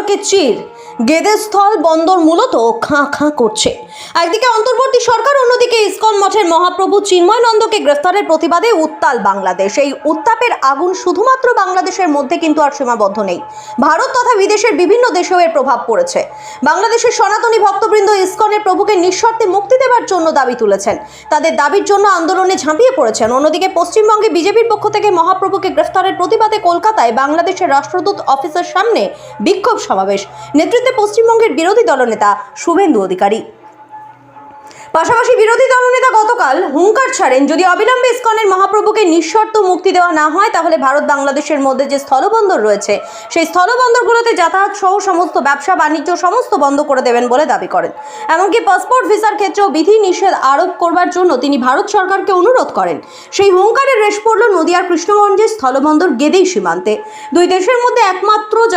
সড়কে চির গেদে স্থল বন্দর মূলত খাঁ খাঁ করছে। একদিকে অন্তর্বর্তী সরকার, অন্যদিকে ইসকন মঠের মহাপ্রভু চিন্ময়ানন্দকে গ্রেফতারের প্রতিবাদে উত্তাল বাংলাদেশ। এই উত্তাপের আগুন শুধুমাত্র বাংলাদেশের মধ্যে কিন্তু আর সীমাবদ্ধ নেই, ভারত তথা বিদেশের বিভিন্ন দেশেও এর প্রভাব পড়েছে। বাংলাদেশের সনাতনী ভক্তবৃন্দ ইসকনের প্রভুকে নিঃশর্তে মুক্তি দেওয়ার জন্য দাবি তুলেছেন, তাদের দাবির জন্য আন্দোলনে ঝাঁপিয়ে পড়েছেন। অন্যদিকে পশ্চিমবঙ্গে বিজেপির পক্ষ থেকে মহাপ্রভুকে গ্রেফতারের প্রতিবাদে কলকাতায় বাংলাদেশের রাষ্ট্রদূত অফিসের সামনে বিক্ষোভ সমাবেশ, নেতৃত্বে পশ্চিমবঙ্গের বিরোধী দলনেতা শুভেন্দু অধিকারী। পাশাপাশি বিরোধী দলনেতা গতকাল হুঙ্কার ছাড়েন, যদি অবিলম্বে ইসকনের মহাপ্রভুকে নিঃশর্ত মুক্তি দেওয়া না হয় তাহলে ভারত বাংলাদেশের মধ্যে যে স্থলবন্দর রয়েছে সেই স্থলবন্দরগুলোতে যাতায়াত সহ সমস্ত ব্যবসা বাণিজ্য সমস্ত বন্ধ করে দেবেন বলে দাবি করেন। এমনকি পাসপোর্ট ভিসার ক্ষেত্রেও বিধি নিষেধ আরোপ করবার জন্য তিনি ভারত সরকারকে অনুরোধ করেন। সেই হুঙ্কারের রেশ পড়ল নদিয়ার কৃষ্ণগঞ্জের স্থলবন্দর গেদেই সীমান্তে। দুই দেশের মধ্যে একমাত্র